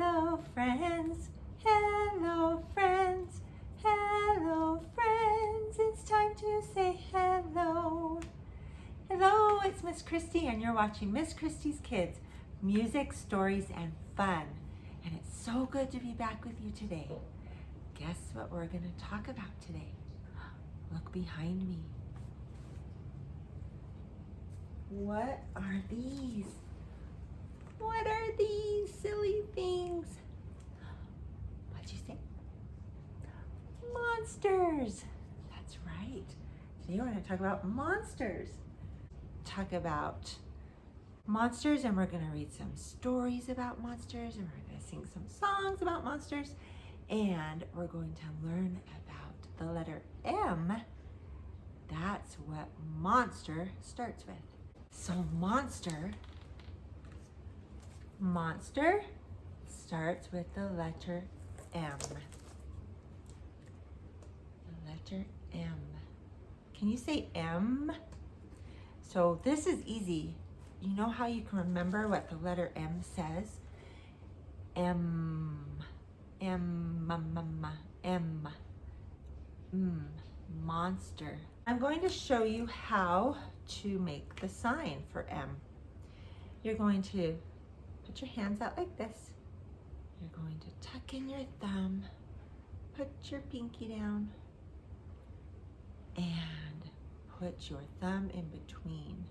Hello friends, hello friends, hello friends. It's time to say hello. Hello, it's Miss Kristi and you're watching Miss Kristi's Kids, Music, Stories, and Fun. And it's so good to be back with you today. Guess what we're going to talk about today? Look behind me. What are these? What are these silly things? What'd you say? Monsters. That's right. Today we're going to talk about monsters. Talk about monsters, and we're going to read some stories about monsters, and we're going to sing some songs about monsters, and we're going to learn about the letter M. That's what monster starts with. So monster starts with the letter M. The letter M. Can you say M? So this is easy. You know how you can remember what the letter M says? M. Monster. I'm going to show you how to make the sign for M. You're going to put your hands out like this. You're going to tuck in your thumb, put your pinky down, and put your thumb in between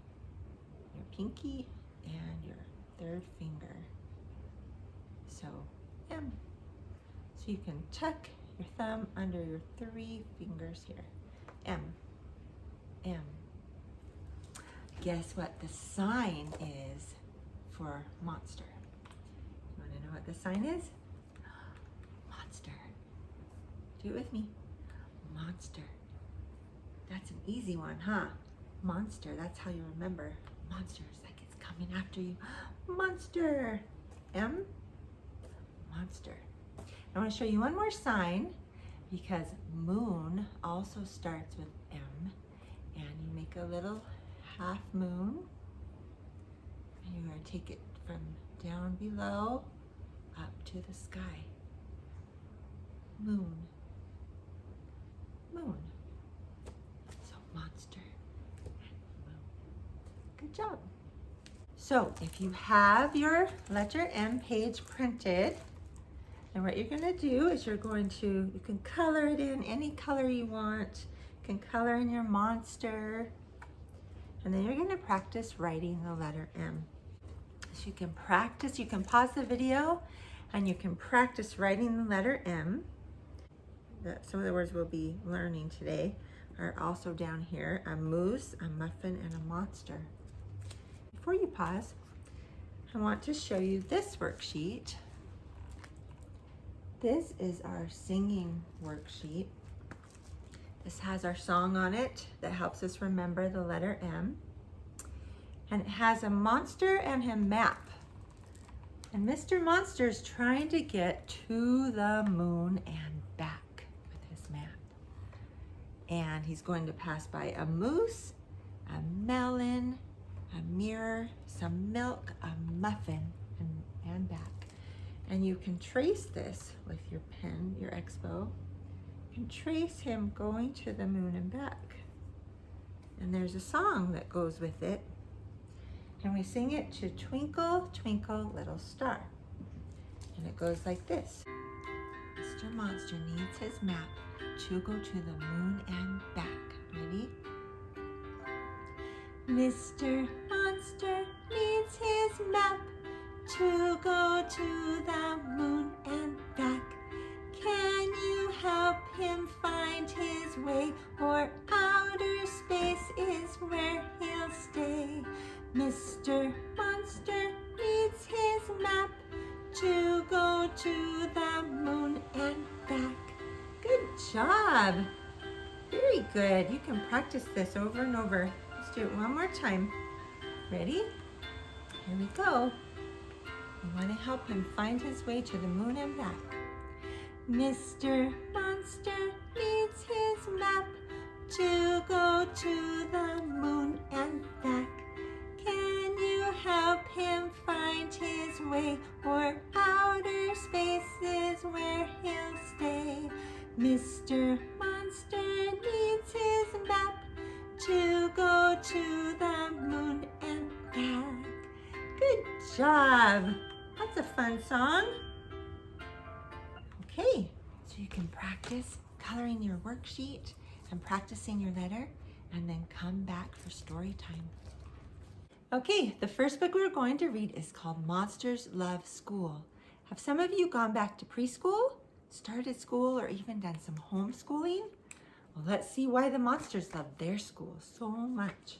your pinky and your third finger. So M. So you can tuck your thumb under your 3 fingers here. M. M. Guess what the sign is for monster? You want to know what the sign is? Monster. Do it with me. Monster. That's an easy one, huh? Monster. That's how you remember. Monster is like it's coming after you. Monster. M. Monster. I want to show you one more sign because moon also starts with M, and you make a little half moon, and you're going to take it from down below up to the sky. Moon. Moon. So monster and moon. Good job. So if you have your letter M page printed, and what you're going to do is you can color it in any color you want. You can color in your monster. And then you're going to practice writing the letter M. So you can practice, you can pause the video and you can practice writing the letter M. Some of the words we'll be learning today are also down here: a moose, a muffin, and a monster. Before you pause, I want to show you this worksheet. This is our singing worksheet. This has our song on it that helps us remember the letter M. And it has a monster and a map. And Mr. Monster is trying to get to the moon and back with his map. And he's going to pass by a moose, a melon, a mirror, some milk, a muffin, and back. And you can trace this with your pen, your expo. You can trace him going to the moon and back. And there's a song that goes with it. And we sing it to Twinkle, Twinkle, Little Star. And it goes like this. Mr. Monster needs his map to go to the moon and back. Ready? Mr. Monster needs his map to go to the moon and back. Can you help him find his way, or outer space is where he'll stay? Mr. Monster needs his map to go to the moon and back. Good job. Very good. You can practice this over and over. Let's do it one more time. Ready? Here we go. We want to help him find his way to the moon and back. Mr. Monster needs his map to go to the moon and back. Can you help him find his way, or outer space is where he'll stay. Mr. Monster needs his map to go to the moon and back. Good job. That's a fun song. Okay, so you can practice coloring your worksheet and practicing your letter, and then come back for story time. Okay, the first book we're going to read is called Monsters Love School. Have some of you gone back to preschool, started school, or even done some homeschooling? Well, let's see why the monsters love their school so much.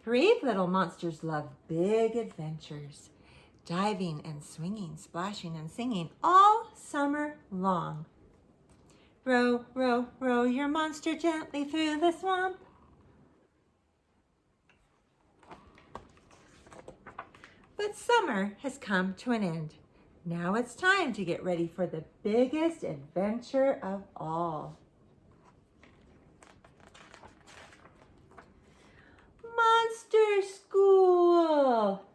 Brave little monsters love big adventures, diving and swinging, splashing and singing all summer long. Row, row, row your monster gently through the swamp. But summer has come to an end. Now it's time to get ready for the biggest adventure of all. Monster School!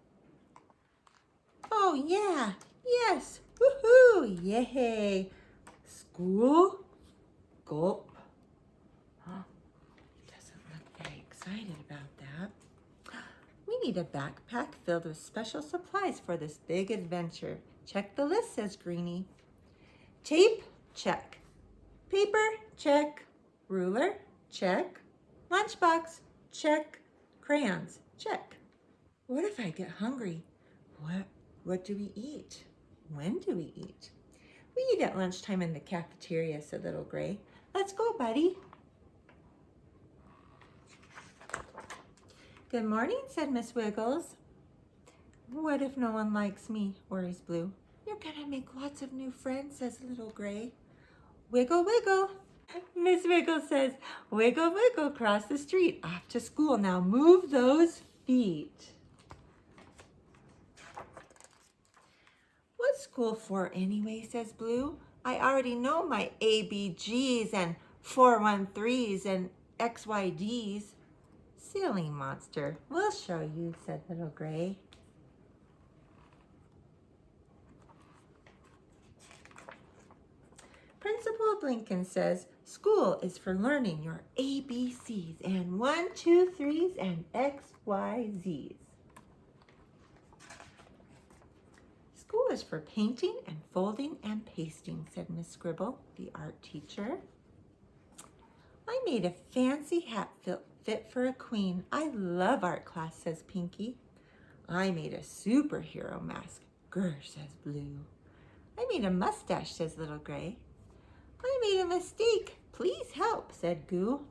Oh yeah, yes, woohoo, yay. School? Gulp. He doesn't look very excited about that. We need a backpack filled with special supplies for this big adventure. Check the list, says Greenie. Tape, check. Paper, check. Ruler, check. Lunchbox, check. Crayons, check. What if I get hungry? What do we eat? When do we eat? We eat at lunchtime in the cafeteria, said Little Gray. Let's go, buddy. Good morning, said Miss Wiggles. What if no one likes me, worries Blue. You're gonna make lots of new friends, says Little Gray. Wiggle, wiggle. Miss Wiggles says, wiggle, wiggle, across the street, off to school. Now move those feet. What's school for anyway, says Blue. I already know my ABGs and 413s and XYDs. Silly monster, we'll show you, said Little Gray. Principal Blinken says, school is for learning your ABCs and 1, 2, 3s and XYZs. School is for painting and folding and pasting, said Miss Scribble, the art teacher. I made a fancy hat fit for a queen. I love art class, says Pinky. I made a superhero mask, grr, says Blue. I made a mustache, says Little Gray. I made a mistake. Please help, said Goo.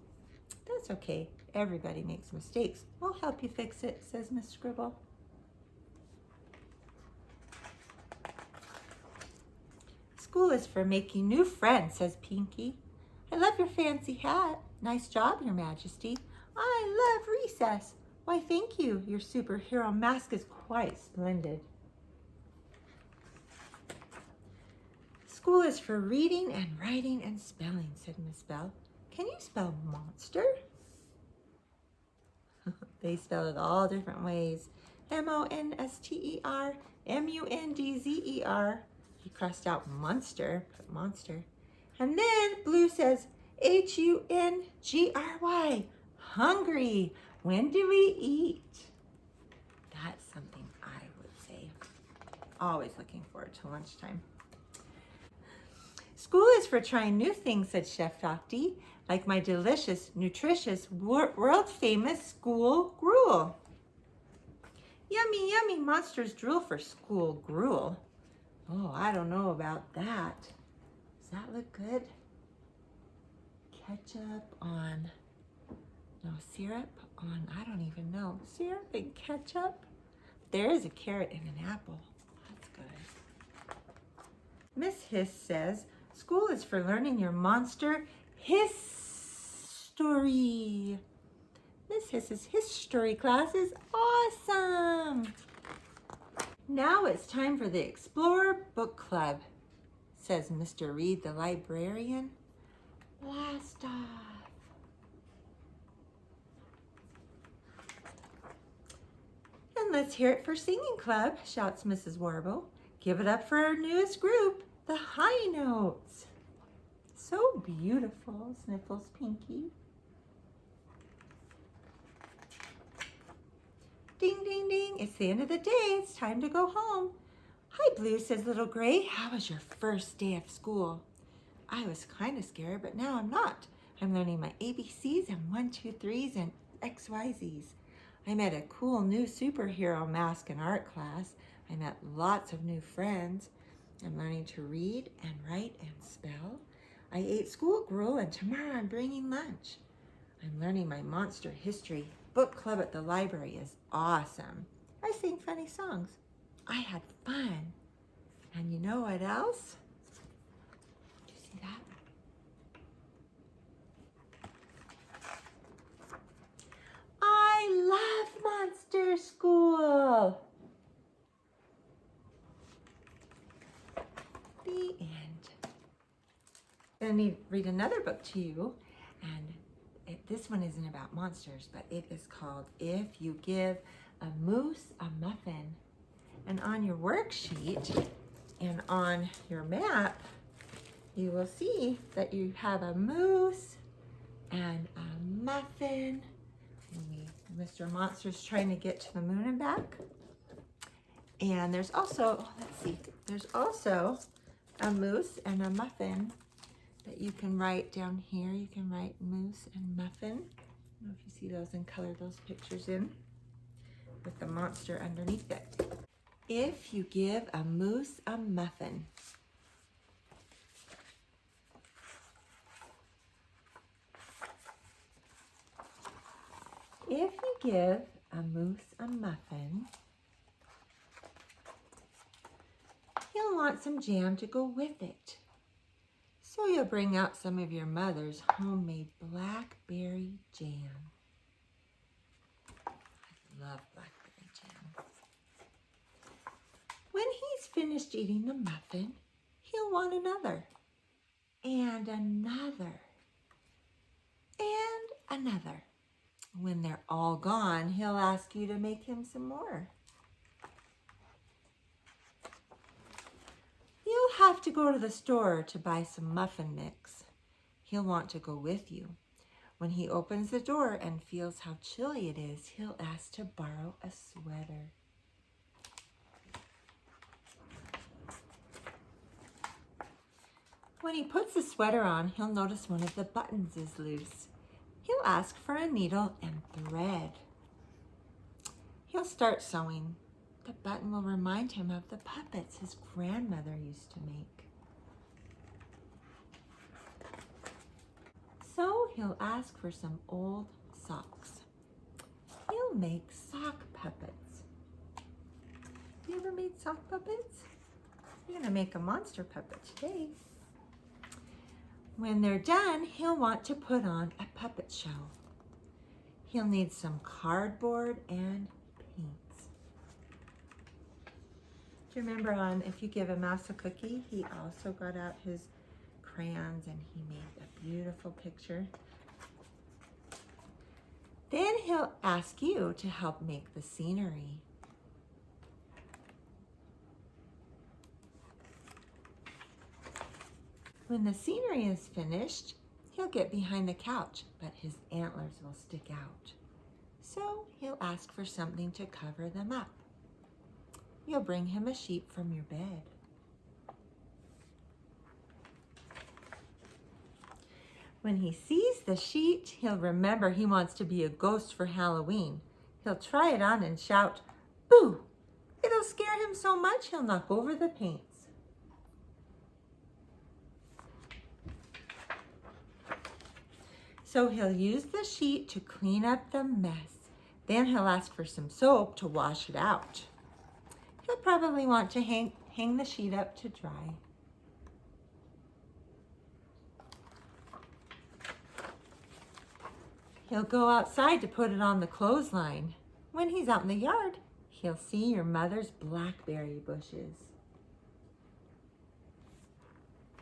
That's okay. Everybody makes mistakes. I'll help you fix it, says Miss Scribble. School is for making new friends, says Pinky. I love your fancy hat. Nice job, Your Majesty. I love recess. Why, thank you. Your superhero mask is quite splendid. School is for reading and writing and spelling, said Miss Bell. Can you spell monster? They spell it all different ways. M-O-N-S-T-E-R, M-U-N-D-Z-E-R. He crossed out monster, put monster. And then Blue says H-U-N-G-R-Y, hungry. When do we eat? That's something I would say. Always looking forward to lunchtime. School is for trying new things, said Chef Docty, like my delicious, nutritious, world-famous school gruel. Yummy, yummy monsters drool for school gruel. Oh, I don't know about that. Does that look good? Ketchup on, no, syrup on, I don't even know. Syrup and ketchup? There is a carrot and an apple. That's good. Miss Hiss says, school is for learning your monster history. Miss Hiss's history class is awesome. Now it's time for the Explorer Book Club, says Mr. Reed, the librarian. Blast off. let's hear it for Singing Club, shouts Mrs. Warble. Give it up for our newest group, the High Notes. So beautiful, sniffles Pinky. Ding, ding, ding, it's the end of the day. It's time to go home. Hi, Blue, says Little Gray. How was your first day of school? I was kind of scared, but now I'm not. I'm learning my ABCs and 1, 2, 3s and XYZs. I met a cool new superhero mask in art class. I met lots of new friends. I'm learning to read and write and spell. I ate school gruel and tomorrow I'm bringing lunch. I'm learning my monster history. Book club at the library is awesome. I sing funny songs. I had fun. And you know what else? Do you see that? I love Monster School. The end. I'm going to read another book to you, and this one isn't about monsters, but it is called If You Give a Moose a Muffin. And on your worksheet and on your map, you will see that you have a moose and a muffin. Mr. Monster's trying to get to the moon and back. And there's also, let's see, there's also a moose and a muffin that you can write down here. You can write moose and muffin. I don't know if you see those and color those pictures in with the monster underneath it. If you give a moose a muffin. If you give a moose a muffin, he'll want some jam to go with it. So you'll bring out some of your mother's homemade blackberry jam. I love blackberry jam. When he's finished eating the muffin, he'll want another, and another, and another. When they're all gone, he'll ask you to make him some more. You'll have to go to the store to buy some muffin mix. He'll want to go with you. When he opens the door and feels how chilly it is, he'll ask to borrow a sweater. When he puts the sweater on, he'll notice one of the buttons is loose. He'll ask for a needle and thread. He'll start sewing. The button will remind him of the puppets his grandmother used to make. So he'll ask for some old socks. He'll make sock puppets. Have you ever made sock puppets? You're going to make a monster puppet today. When they're done, he'll want to put on a puppet show. He'll need some cardboard and paints. Do you remember on If You Give a Mouse a Cookie, he also got out his crayons and he made a beautiful picture. Then he'll ask you to help make the scenery. When the scenery is finished, he'll get behind the couch, but his antlers will stick out. So he'll ask for something to cover them up. You'll bring him a sheet from your bed. When he sees the sheet, he'll remember he wants to be a ghost for Halloween. He'll try it on and shout, "Boo!" It'll scare him so much he'll knock over the paints. So he'll use the sheet to clean up the mess. Then he'll ask for some soap to wash it out. He'll probably want to hang the sheet up to dry. He'll go outside to put it on the clothesline. When he's out in the yard, he'll see your mother's blackberry bushes.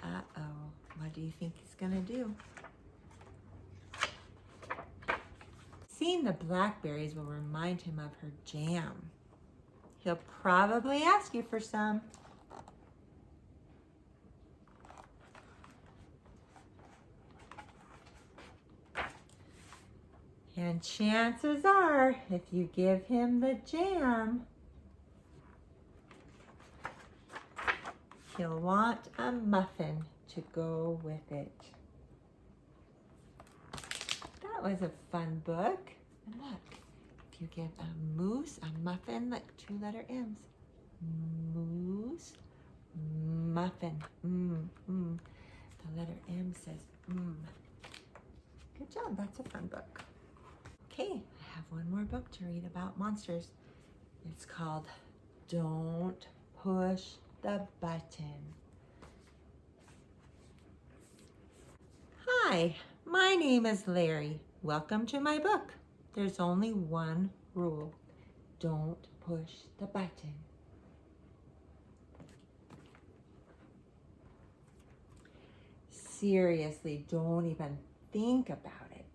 Uh-oh, what do you think he's gonna do? Seeing the blackberries will remind him of her jam. He'll probably ask you for some. And chances are, if you give him the jam, he'll want a muffin to go with it. That was a fun book. And look, if you give a moose a muffin, like 2-letter M's. Moose, muffin. The letter M says Good job, that's a fun book. Okay, I have one more book to read about monsters. It's called Don't Push the Button. Hi, my name is Larry. Welcome to my book. There's only one rule. Don't push the button. Seriously, don't even think about it.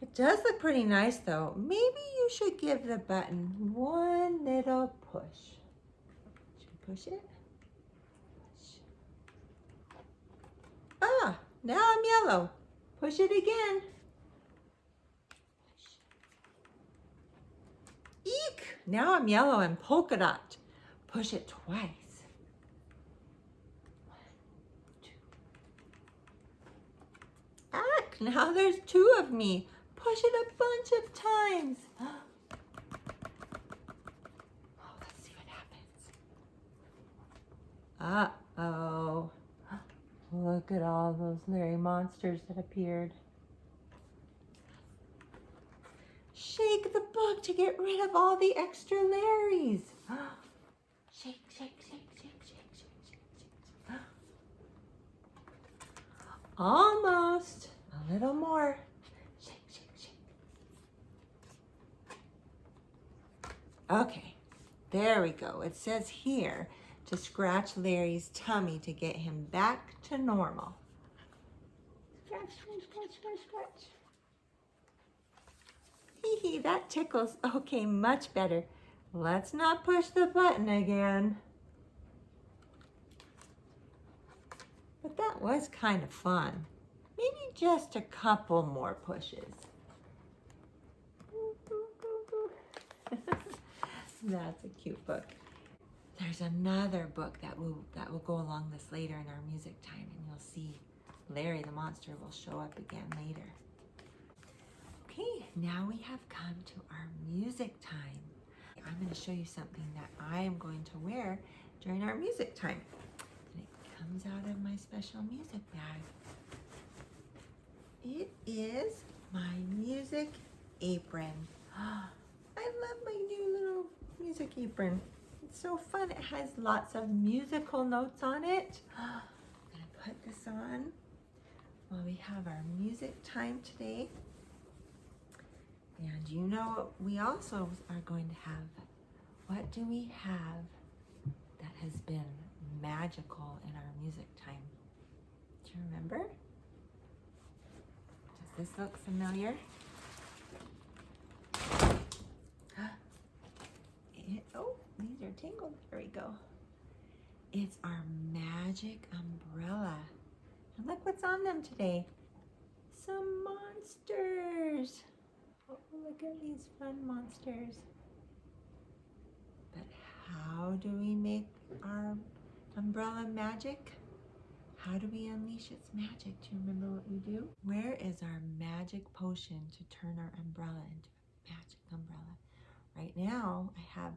It does look pretty nice though. Maybe you should give the button one little push. Should we push it? Ah, now I'm yellow. Push it again. Eek! Now I'm yellow and polka dot. Push it twice. 1, 2. Ack! Now there's 2 of me. Push it a bunch of times. Oh, let's see what happens. Uh-oh. Look at all those Larry monsters that appeared. Shake the book to get rid of all the extra Larrys. Shake, shake, shake, shake, shake, shake, shake, shake. Almost. A little more. Shake, shake, shake. Okay, there we go. It says here to scratch Larry's tummy to get him back to normal. Scratch, scratch, scratch, scratch, scratch. Hee hee, that tickles. Okay, much better. Let's not push the button again. But that was kind of fun. Maybe just a couple more pushes. That's a cute book. There's another book that will go along this later in our music time, and you'll see Larry the monster will show up again later. Okay, now we have come to our music time. I'm going to show you something that I am going to wear during our music time. And it comes out of my special music bag. It is my music apron. I love my new little music apron. It's so fun. It has lots of musical notes on it. I'm going to put this on while we have our music time today. And you know what we also are going to have? What do we have that has been magical in our music time? Do you remember? Does this look familiar? Oh, these are tangled. There we go. It's our magic umbrella. And look what's on them today. Some monsters. Oh, look at these fun monsters. But how do we make our umbrella magic? How do we unleash its magic? Do you remember what we do? Where is our magic potion to turn our umbrella into a magic umbrella? Right now, I have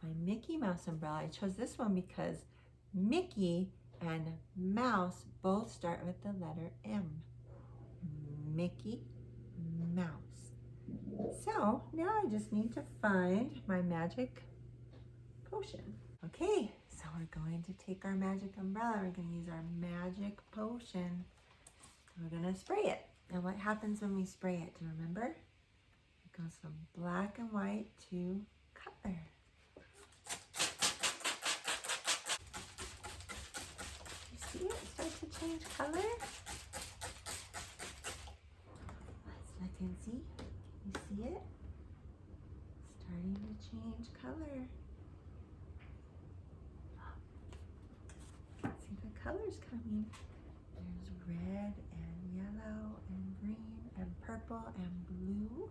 my Mickey Mouse umbrella. I chose this one because Mickey and Mouse both start with the letter M. Mickey Mouse. So now I just need to find my magic potion. Okay, so we're going to take our magic umbrella. We're going to use our magic potion. We're going to spray it. And what happens when we spray it? Do you remember? It goes from black and white to color. You see it start to change color? Let's look and see. You see it? starting to change color. See the colors coming. There's red and yellow and green and purple and blue.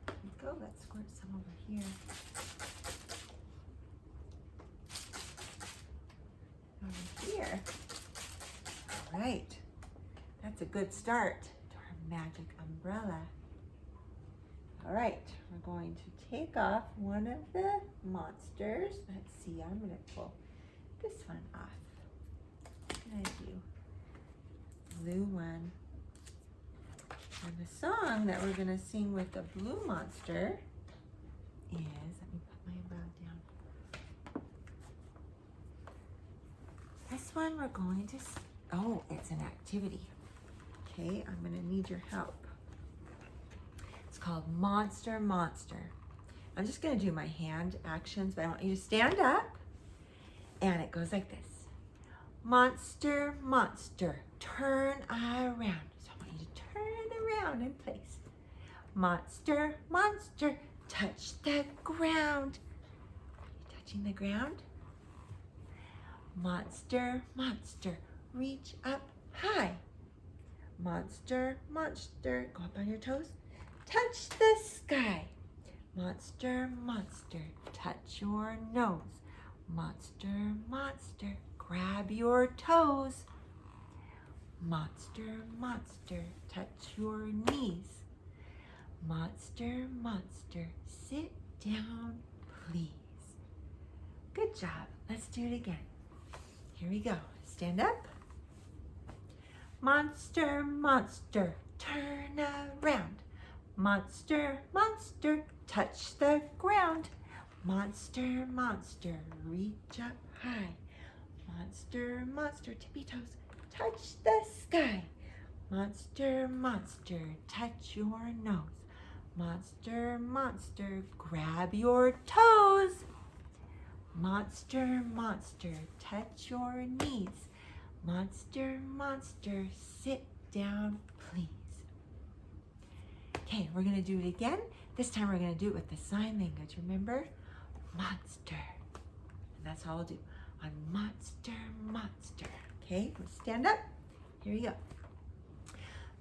There we go. Let's squirt some over here. Over here. All right. That's a good start to our magic umbrella. All right, we're going to take off one of the monsters. Let's see, I'm going to pull this one off. I'm going to do blue one. And the song that we're going to sing with the blue monster is, let me put my umbrella down. This one we're going to, oh, it's an activity. Okay, I'm going to need your help. It's called Monster Monster. I'm just going to do my hand actions, but I want you to stand up. And it goes like this. Monster, monster, turn around. So I want you to turn around in place. Monster, monster, touch the ground. Are you touching the ground? Monster, monster, reach up high. Monster, monster, go up on your toes. Touch the sky. Monster, monster, touch your nose. Monster, monster, grab your toes. Monster, monster, touch your knees. Monster, monster, sit down, please. Good job. Let's do it again. Here we go. Stand up. Monster, monster, turn around. Monster, monster, touch the ground. Monster, monster, reach up high. Monster, monster, tippy toes, touch the sky. Monster, monster, touch your nose. Monster, monster, grab your toes. Monster, monster, touch your knees. Monster, monster, sit down, please. Okay, we're going to do it again. This time we're going to do it with the sign language. Remember? Monster. And that's all we'll do. On monster, monster. Okay, we'll stand up. Here we go.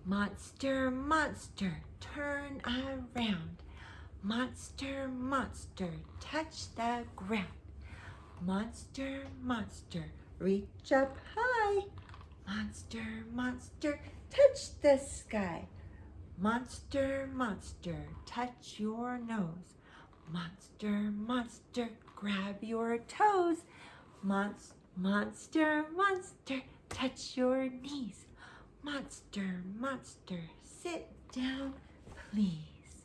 Monster, monster, turn around. Monster, monster, touch the ground. Monster, monster, reach up high. Monster, monster, touch the sky. Monster, monster, touch your nose. Monster, monster, grab your toes. Monster, monster, touch your knees. Monster, monster, sit down, please.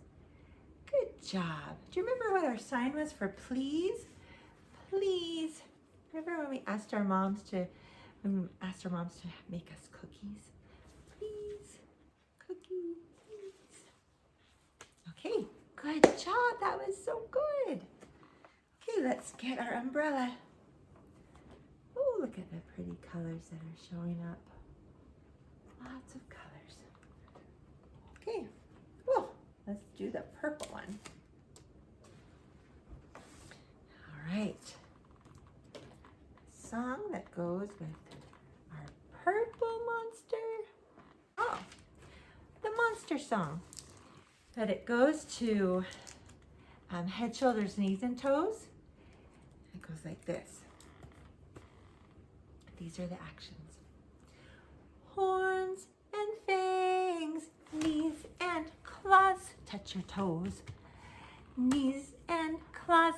Good job. Do you remember what our sign was for please? Please. Remember when we asked our moms to make us cookies? Please, cookie, please. Okay, good job. That was so good. Okay, let's get our umbrella. Oh, look at the pretty colors that are showing up. Lots of colors. Okay, well, let's do the purple one. All right. Song that goes with our purple monster. Oh, the monster song. But it goes to head, shoulders, knees, and toes. It goes like this. These are the actions. Horns and fangs, knees and claws. Touch your toes. Knees and claws.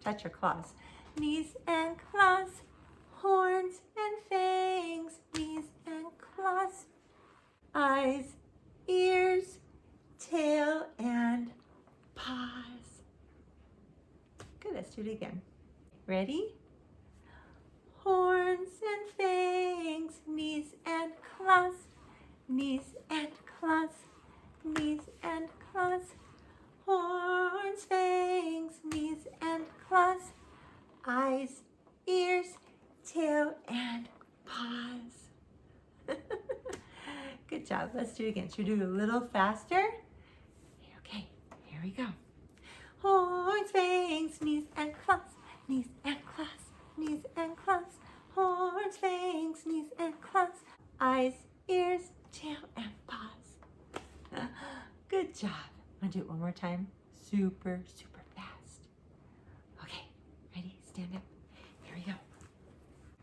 Touch your claws. Knees and claws. Horns and fangs, knees and claws. Eyes, ears, tail, and paws. Good, let's do it again. Ready? Horns and fangs, knees and claws. Knees and claws. Knees and claws. Horns, fangs, knees and claws. Eyes, ears, tail, and paws. Good job. Let's do it again. Should we do it a little faster? Okay, here we go. Horns, fangs, knees and claws, knees and claws, knees and claws. Horns, fangs, knees and claws, eyes, ears, tail, and paws. Good job. I'm gonna do it one more time. Super, super fast. Okay, ready? Stand up. Here we go.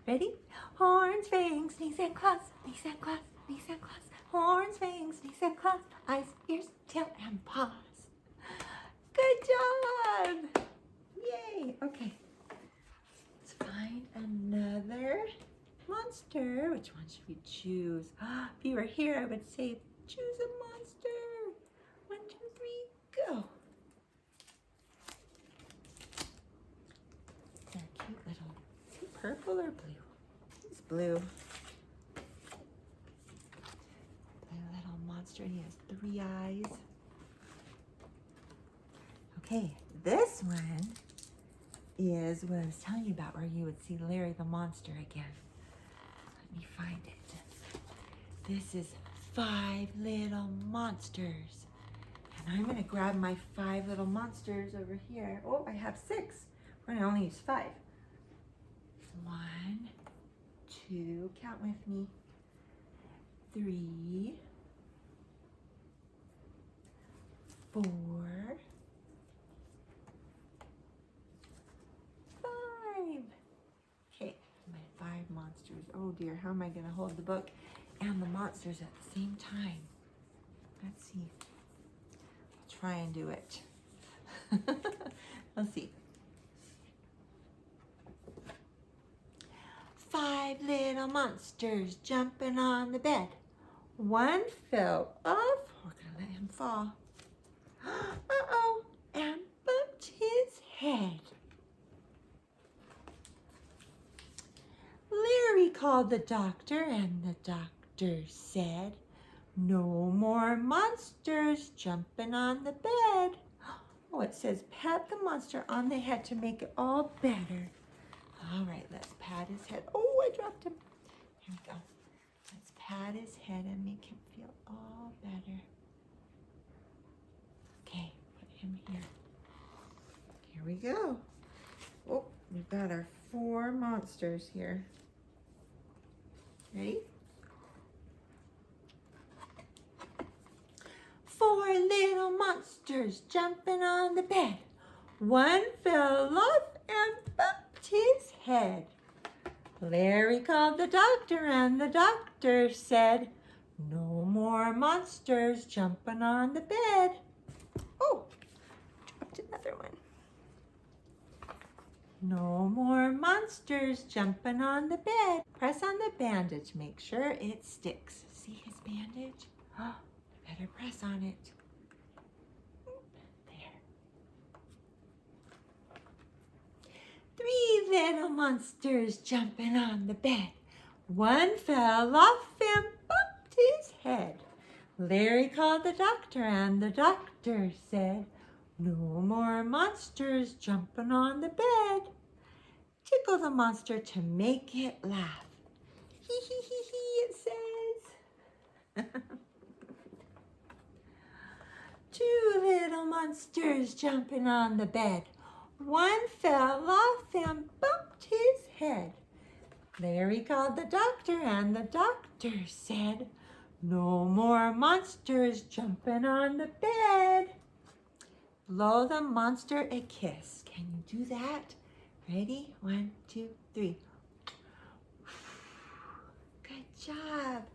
Ready? Horns, fangs, knees and claws, knees and claws, knees and claws. Horns, fangs, knees and claws, eyes, ears, tail, and paws. Good job! Yay! Okay. Let's find another monster. Which one should we choose? If you were here, I would say choose a monster. 1, 2, 3, go. They're cute little. Is he purple or blue? He's blue. Blue little monster. He has 3 eyes. Okay, this one is what I was telling you about, where you would see Larry the monster again. Let me find it. This is 5 little monsters. And I'm gonna grab my 5 little monsters over here. Oh, I have 6. We're gonna only use 5. 1, 2, count with me. 3, 4, 5. Okay, my 5 monsters. Oh dear, how am I gonna hold the book and the monsters at the same time? Let's see. I'll try and do it. Let's see. 5 little monsters jumping on the bed. One fell off. We're gonna let him fall. Uh-oh, and bumped his head. Larry called the doctor, and the doctor said, "No more monsters jumping on the bed." Oh, it says pat the monster on the head to make it all better. All right, let's pat his head. Oh, I dropped him. Here we go. Let's pat his head and make him feel all better. Okay, put him here. Here we go. Oh, we've got our 4 monsters here. Ready? 4 little monsters jumping on the bed. One fell off and bumped his head. Larry called the doctor, and the doctor said, "No more monsters jumping on the bed." Oh, dropped another one. No more monsters jumping on the bed. Press on the bandage. Make sure it sticks. See his bandage? Oh, better press on it. There. 3 little monsters jumping on the bed. One fell off and bumped his head. Larry called the doctor, and the doctor said, "No more monsters jumping on the bed." Tickle the monster to make it laugh. Hee hee hee hee, it says. 2 little monsters jumping on the bed. One fell off and bumped his head. Larry called the doctor, and the doctor said, "No more monsters jumping on the bed." Blow the monster a kiss. Can you do that? Ready? 1, 2, 3. Good job.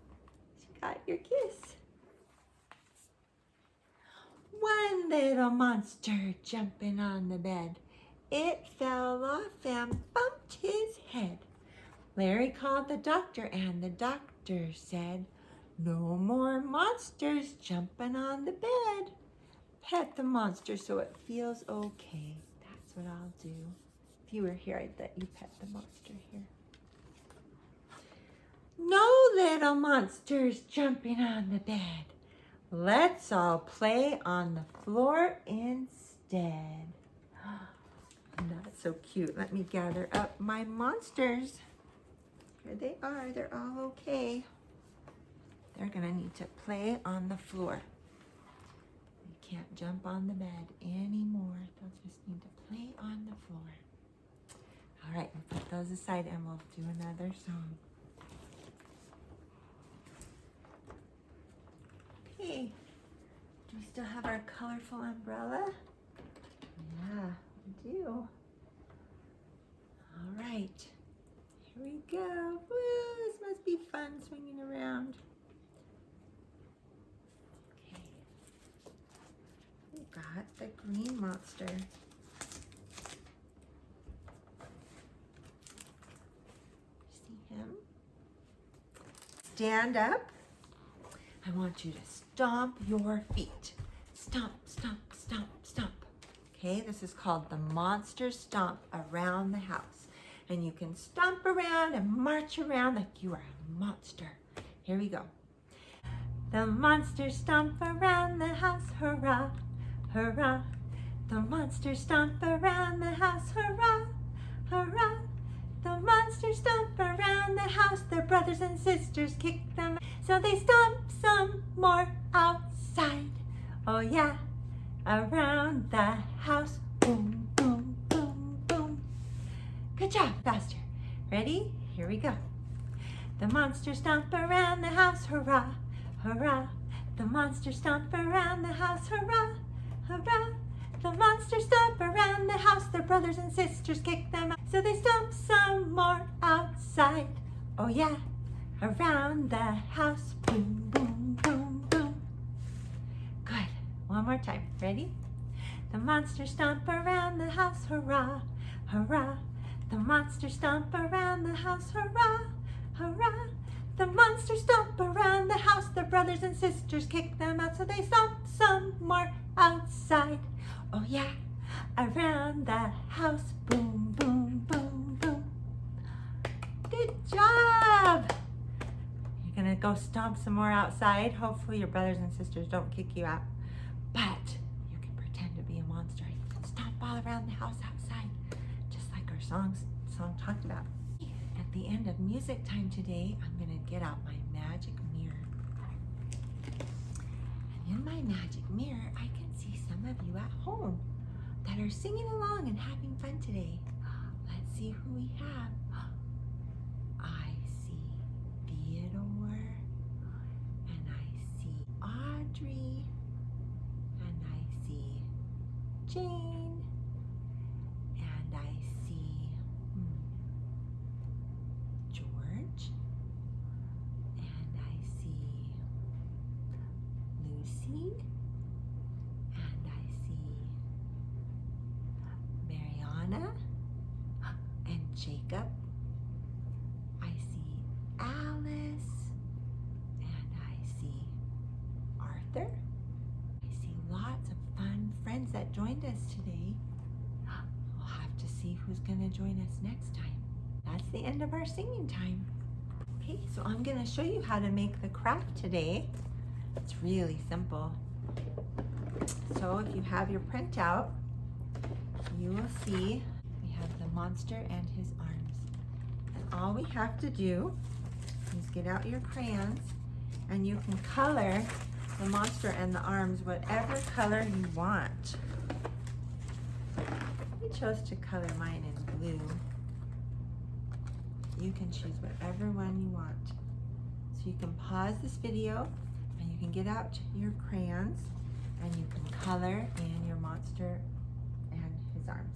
You got your kiss. 1 little monster jumping on the bed. It fell off and bumped his head. Larry called the doctor, and the doctor said, "No more monsters jumping on the bed." Pet the monster so it feels okay. That's what I'll do. If you were here, I'd let you pet the monster here. No little monsters jumping on the bed. Let's all play on the floor instead. That's so cute. Let me gather up my monsters. Here they are. They're all okay. They're going to need to play on the floor. can't jump on the bed anymore. They'll just need to play on the floor. All right, we'll put those aside and we'll do another song. Okay, do we still have our colorful umbrella? Yeah, we do. All right, here we go. Woo, this must be fun swinging around. Okay, we got the green monster. See him? Stand up. I want you to stomp your feet. Stomp, stomp, stomp, stomp. Okay, this is called the monster stomp around the house. And you can stomp around and march around like you are a monster. Here we go. The monster stomp around the house, hurrah, hurrah. The monster stomp around the house, hurrah, hurrah. The monsters stomp around the house, their brothers and sisters kick them, so they stomp some more outside. Oh yeah, around the house, boom, boom, boom, boom. Good job, faster. Ready? Here we go. The monsters stomp around the house, hurrah, hurrah. The monsters stomp around the house, hurrah, hurrah. The monsters stomp around the house, their brothers and sisters kick them out, so they stomp some more outside. Oh yeah, around the house, boom, boom, boom, boom. Good, one more time, ready? The monsters stomp around the house, hurrah, hurrah. The monsters stomp around the house, hurrah, hurrah. The monsters stomp around the house, their brothers and sisters kick them out, so they stomp some more outside. Oh yeah, around the house, boom, boom, boom, boom. Good job. You're gonna go stomp some more outside. Hopefully your brothers and sisters don't kick you out, but you can pretend to be a monster. You can stomp all around the house outside, just like our song talked about. At the end of music time today, I'm gonna get out my magic mirror. And in my magic mirror, I can see some of you at home that are singing along and having fun today. Let's see who we have. I see Theodore, and I see Audrey, and I see Jane, and I see George, and I see Lucy, and I see Mariana and Jacob. I see Alice, and I see Arthur. I see lots of fun friends that joined us today. We'll have to see who's going to join us next time. That's the end of our singing time. Okay, so I'm going to show you how to make the craft today. It's really simple. So if you have your printout, you will see we have the monster and his arms. And all we have to do is get out your crayons, and you can color the monster and the arms whatever color you want. I chose to color mine in blue. You can choose whatever one you want. So you can pause this video and you can get out your crayons and you can color in your monster and his arms.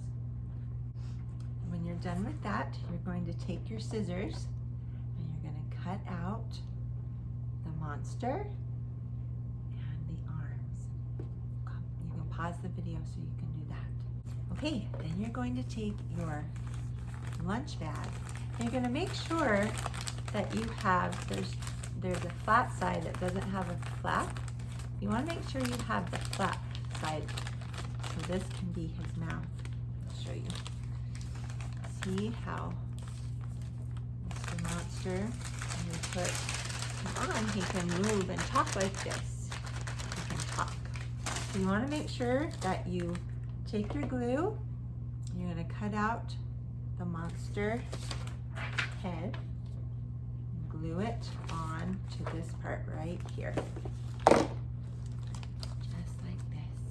And when you're done with that, you're going to take your scissors and you're going to cut out the monster and the arms. You can pause the video so you can do that. Okay, then you're going to take your lunch bag. You're going to make sure that you have, there's a flat side that doesn't have a flap. You want to make sure you have the flat side. So this can be his mouth. I'll show you. See how Mr. Monster, when you put him on, he can move and talk like this. He can talk. So you want to make sure that you take your glue. You're going to cut out the monster head, glue it on to this part right here, just like this.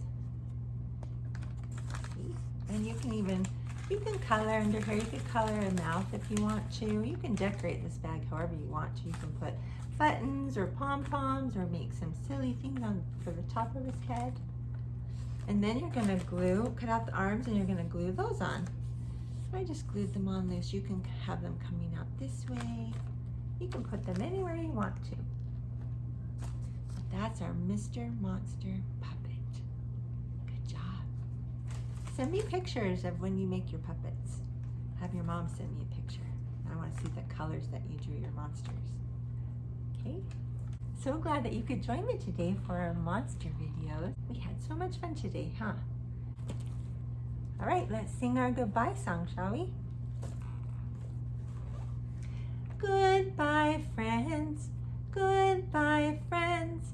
You can color under here. You could color a mouth if you want to. You can decorate this bag however you want to. You can put buttons or pom-poms or make some silly things on for the top of his head. And then you're gonna cut out the arms and you're gonna glue those on. I just glued them on loose. You can have them coming out this way. You can put them anywhere you want to. But that's our Mr. Monster puppet. Good job. Send me pictures of when you make your puppets. Have your mom send me a picture. I want to see the colors that you drew your monsters. Okay? So glad that you could join me today for our monster videos. We had so much fun today, huh? All right, let's sing our goodbye song, shall we? Goodbye, friends. Goodbye, friends.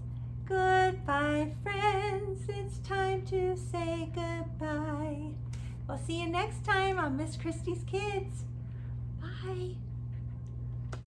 Goodbye, friends. It's time to say goodbye. We'll see you next time on Miss Kristi's Kids. Bye.